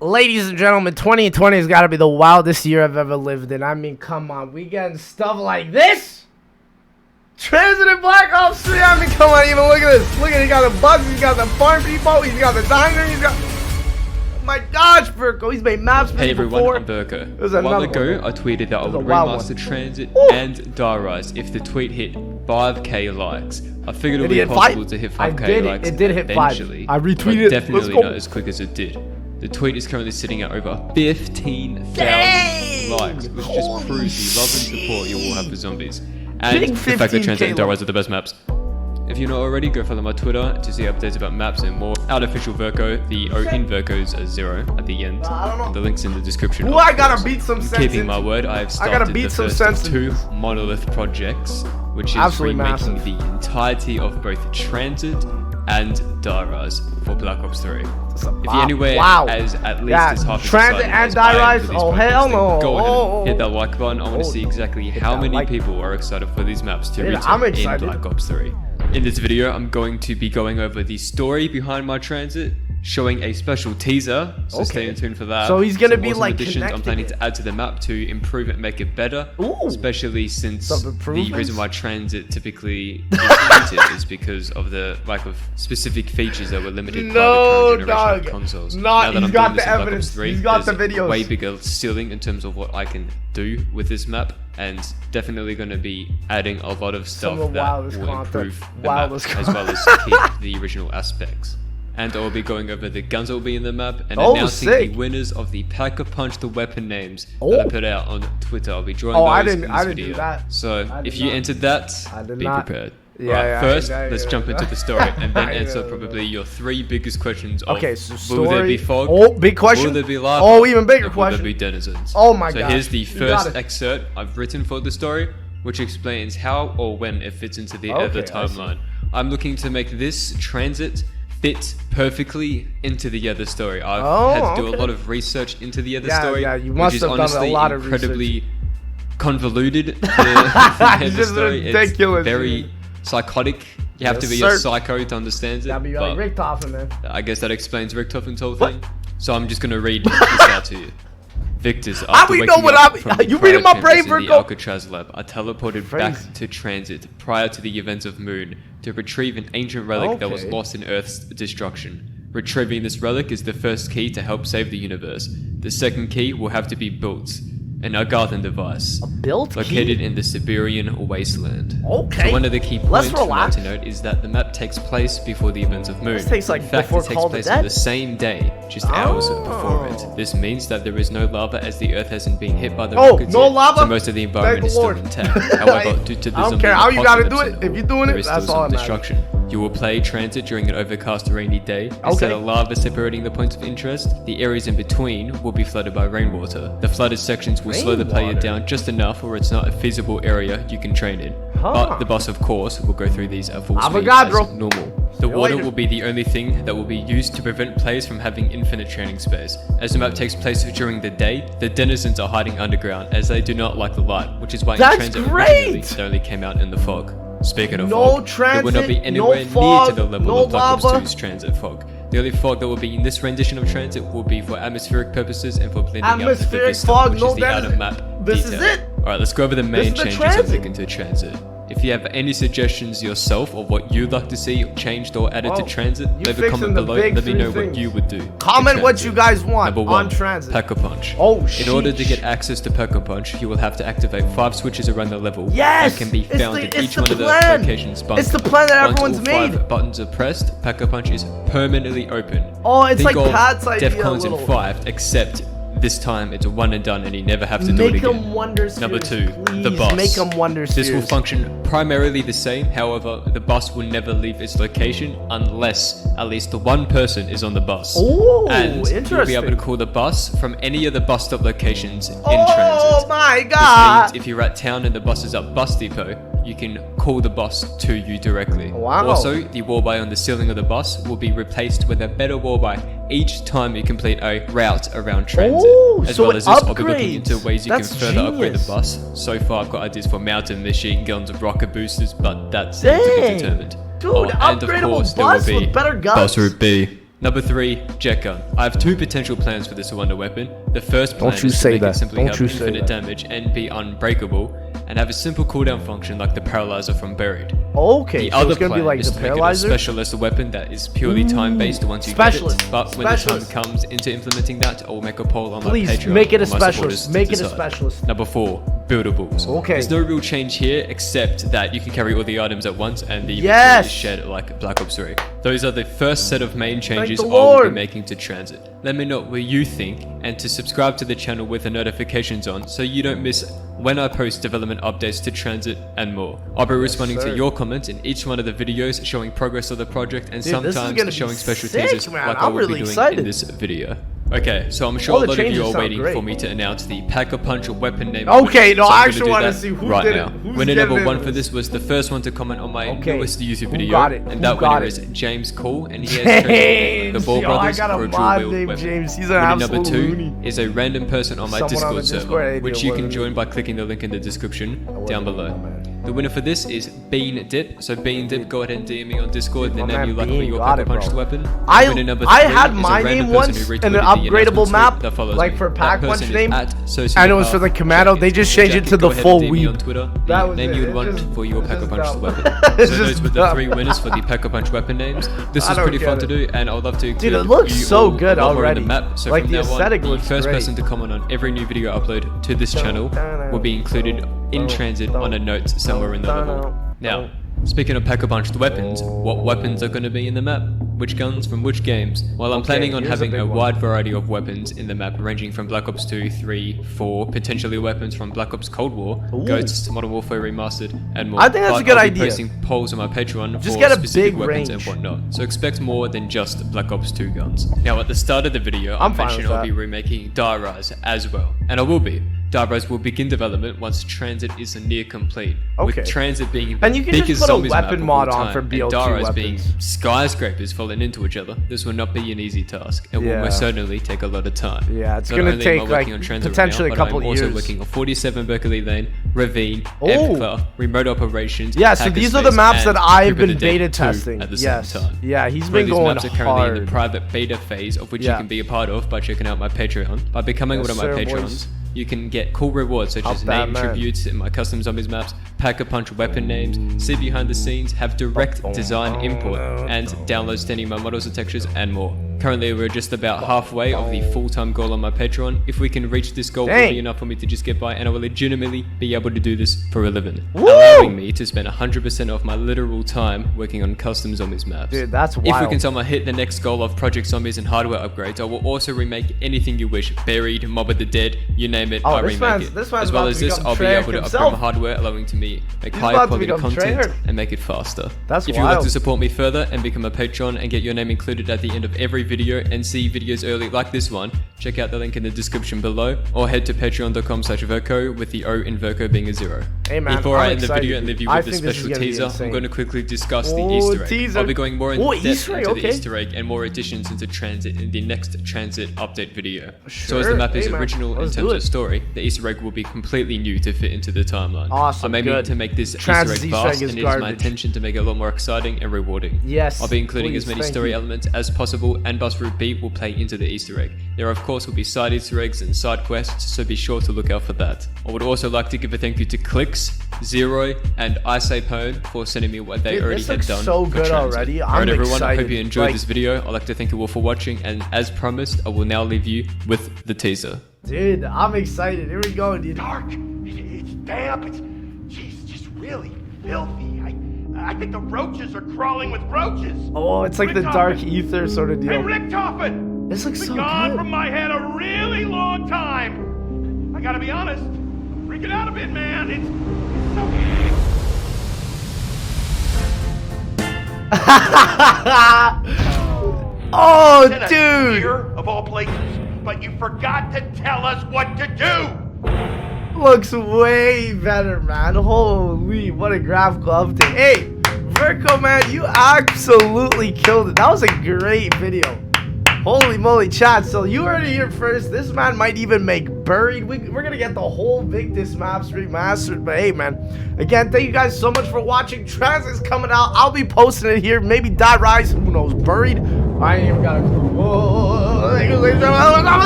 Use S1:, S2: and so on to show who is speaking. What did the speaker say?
S1: Ladies and gentlemen, 2020 has got to be the wildest year I've ever lived in. I mean, come on. We getting stuff like this? Transit and Black Ops 3. I mean, come on. Even look at this. Look at it. He got the bugs. He's got the farm people. He's got the diner. He's got... Oh my gosh, Virko. He's made maps for
S2: Hey
S1: me
S2: everyone,
S1: before.
S2: I'm Virko.
S1: A
S2: while ago, I tweeted that I would remaster Transit and Die Rise if the tweet hit 5k likes. I figured it would be possible to hit 5k likes
S1: it did hit
S2: eventually.
S1: 5. I retweeted it.
S2: Definitely not as quick as it did. The tweet is currently sitting at over 15,000 likes, which just proves the love and support you all have for zombies. And the fact that Transit and Die Rise are the best maps. If you're not already, go follow my Twitter to see updates about maps and more. Artificial Virko, the O in Virkos are 0 at the end. And the link's in the description.
S1: Ooh, I gotta beat some sense.
S2: Keeping my word, I have started the first of 2 monolith projects, which is remaking the entirety of both Transit and Die Rise for Black Ops 3. If you're anywhere as at least as half
S1: Transit and Die Rise, oh hell no!
S2: Go ahead and hit that like button. I want to see exactly how many people are excited for these maps to return in Black Ops 3. In this video, I'm going to be going over the story behind my Transit, showing a special teaser, so stay tuned for that.
S1: So he's gonna be like
S2: additions I'm planning to add to the map to improve it and make it better, especially since the reason why Transit typically is limited is because of the lack of specific features that were limited by the current generation of consoles. Now that I'm doing this in Black Ops 3, there's a way bigger ceiling in terms of what I can do with this map, and definitely going to be adding a lot of stuff that will improve the map as well as keep the original aspects. And I'll be going over the guns that will be in the map and announcing the winners of the Pack-a-Punch the weapon names that I put out on Twitter. I'll be drawing those in this video. So if you entered that, be prepared. First, let's jump into the story and then answer probably your 3 biggest questions of will there be fog?
S1: Oh, big question.
S2: Will there be lava?
S1: Oh, even bigger question.
S2: Will there be denizens?
S1: Oh my god.
S2: So here's the first excerpt I've written for the story, which explains how or when it fits into the other timeline. I'm looking to make this Transit fit perfectly into the other story. I've had to do a lot of research into the other story, which is honestly incredibly convoluted. The story. It's very psychotic. You have to be a psycho to understand it.
S1: That'd be like Richtofen, man.
S2: I guess that explains Richtofen's whole thing. So I'm just gonna read this out to you. Victors, after waking up from the cryo chambers in the Alcatraz lab, I teleported back to Transit prior to the events of Moon to retrieve an ancient relic that was lost in Earth's destruction. Retrieving this relic is the first key to help save the universe. The second key will have to be built. An Agarthan device located in the Siberian wasteland. So one of the key points to note is that the map takes place before the events of Moon. In fact, it takes place on the same day, just hours before it. This means that there is no lava as the Earth hasn't been hit by the rockets yet, so most of the environment is still intact. However, due to the zombie apocalypse, there is still some destruction. You will play Transit during an overcast rainy day. Instead of lava separating the points of interest, the areas in between will be flooded by rainwater. The flooded sections will slow the player down just enough where it's not a feasible area you can train in. But the boss, of course, will go through these at full speed as normal. The water will be the only thing that will be used to prevent players from having infinite training space. As the map takes place during the day, the denizens are hiding underground as they do not like the light, which is why in Transit originally it only came out in the fog. Speaking of fog, there will not be anywhere near to the level of Black Ops 2's Transit fog. The only fog that will be in this rendition of Transit will be for atmospheric purposes and for blending out the vista, which is the outer map detail. Alright, let's go over the main changes I'm making to Transit. If you have any suggestions yourself of what you'd like to see changed or added to Transit, leave a comment below and let me know what you would do.
S1: Comment what you guys want on Transit.
S2: Pack-a-Punch. In order to get access to Pack-a-Punch, you will have to activate 5 switches around the level that can be found in each one of the locations bunker.
S1: It's the plan that everyone's made.
S2: Once all 5 buttons are pressed, Pack-a-Punch is permanently open.
S1: Oh, it's like Pat's idea.
S2: Defcon's in 5, except this time it's a one and done and you never have to do it again. Number 2, the bus. This will function primarily the same, however, the bus will never leave its location unless at least one person is on the bus. And you'll be able to call the bus from any of the bus stop locations in Transit.
S1: Oh my god!
S2: This means if you're at town and the bus is at bus depot, you can call the bus to you directly. Also, the wallby on the ceiling of the bus will be replaced with a better wallby each time you complete a route around Transit. As well as this, I'll be looking into ways you can further upgrade the bus. So far, I've got ideas for mountain machine guns, rocket boosters, but that's to be determined.
S1: Dude, and of course, there will be
S2: Bus Route B. Number 3, jet gun. I have 2 potential plans for this wonder weapon. The first plan is to make it simply have infinite damage and be unbreakable, and have a simple cooldown function like the paralyzer from Buried.
S1: Okay,
S2: the other plan is to make it a specialist weapon that is purely time-based once you get it. But when the time comes into implementing that, I will make a poll on my Patreon.
S1: Please make it a specialist. Make it a specialist.
S2: Number 4, buildables.
S1: Okay.
S2: There's no real change here except that you can carry all the items at once and the inventory is shared like Black Ops 3. Those are the first set of main changes I will be making to Transit. Let me know what you think, and to subscribe to the channel with the notifications on so you don't miss when I post development updates to Transit and more. I'll be responding to your comments in each one of the videos showing progress of the project and sometimes showing special teasers like I will be doing in this video. Okay, so I'm sure a lot of you are waiting for me to announce the Pack-a-Punch weapon name.
S1: Okay, no, I actually want to see who did it.
S2: Winner number 1 for this was the first one to comment on my newest YouTube video, and that winner is James Cole, and he has chosen the Ball Brothers for a dual-wield weapon. Winner number 2 is a random person on my Discord server, which you can join by clicking the link in the description down below. The winner for this is Bean Dip. So Bean Dip, go ahead and DM me on Discord the name you like for your Pack-a-Punch weapon.
S1: I had my name once in an upgradable map, like for Pack-a-Punch name, and it was for the Commando. They just changed it to the full weep.
S2: That was the name you would want for your Pack-a-Punch weapon. So those were the 3 winners for the Pack-a-Punch weapon names. This was pretty fun to do, and I would love to.
S1: Dude, it looks so good already.
S2: The map. So like from now on, the first person to comment on every new video upload to this channel will be included in Transit on a note somewhere in the level. Now, speaking of Pack-a-Punch weapons, what weapons are going to be in the map? Which guns from which games? Well, I'm planning on having a wide variety of weapons in the map, ranging from Black Ops 2, 3, 4, potentially weapons from Black Ops Cold War, Ghosts, Modern Warfare Remastered, and more.
S1: I think that's a good idea.
S2: I'll be posting polls on my Patreon for specific weapons and whatnot, so expect more than just Black Ops 2 guns. Now, at the start of the video, I mentioned I'll be remaking Die Rise as well, and I will be. Die Rise will begin development once Transit is near complete. With Transit being the biggest zombies map of all time, and Die Rise being skyscrapers falling into each other, this will not be an easy task. It will most certainly take a lot of time.
S1: Yeah, it's going to take like potentially a couple years.
S2: I'm also working on 47 Berkeley Lane, Ravine, Epicler, Remote Operations.
S1: Yeah, so these are the maps that I've been beta testing
S2: at the same time.
S1: Yeah, he's been going hard.
S2: These maps are currently in the private beta phase, of which you can be a part of by checking out my Patreon. By becoming one of my Patrons, you can get cool rewards such as name tributes in my custom zombies maps, Pack-a-Punch weapon names, see behind the scenes, have direct design input, and download standing my models and textures, and more. Currently, we're just about halfway of the full-time goal on my Patreon. If we can reach this goal, it will be enough for me to just get by, and I will legitimately be able to do this for a living, allowing me to spend 100% of my literal time working on custom zombies maps.
S1: Dude, that's wild.
S2: If we can somehow hit the next goal of Project Zombies and hardware upgrades, I will also remake anything you wish. Buried, Mob of the Dead, you name it, I remake it. As well as this, I'll be able to upgrade my hardware, allowing to me make higher quality content and make it faster. If you'd like to support me further and become a Patreon and get your name included at the end of every video and see videos early like this one, check out the link in the description below, or head to patreon.com/Verco, with the O in Verco being a 0.
S1: Hey man,
S2: before I end the video and leave you with a special teaser, I'm going to quickly discuss the Easter egg. I'll be going more in depth into the Easter egg and more additions into Transit in the next Transit update video. So as the map is original in terms of story, the Easter egg will be completely new to fit into the timeline.
S1: Awesome,
S2: I'm aiming to make this Easter egg fast, and it is my intention to make it a lot more exciting and rewarding.
S1: Yes,
S2: I'll be including as many story elements as possible, and Bus Route B will play into the Easter egg. There of course will be side Easter eggs and side quests, so be sure to look out for that. I would also like to give a thank you to Clicks, Zero, and I Say Pwn for sending me what they already had done.
S1: So good already.
S2: Alright everyone, I hope you enjoyed this video. I'd like to thank you all for watching, and as promised, I will now leave you with the teaser.
S1: Dude, I'm excited. Here we go, dude.
S3: Dark. It's damp. It's just really filthy. I think the roaches are crawling with roaches.
S1: Oh, it's like the dark ether sort of deal.
S3: Hey, Richtofen!
S1: This looks so good.
S3: It's been gone from my head a really long time. I gotta be honest, I'm freaking out a bit, man. It's so...
S1: Oh, dude!
S3: Here, of all places, but you forgot to tell us what to do.
S1: Looks way better, man. Holy, what a graphical update. Hey, Verco, man, you absolutely killed it. That was a great video. Holy moly, chat. So you heard it here first. This man might even make Buried. We're gonna get the whole Victus maps remastered. But hey, man, again, thank you guys so much for watching. Tranzit's coming out. I'll be posting it here. Maybe Die Rise. Who knows? Buried. I ain't even got a clue. Whoa.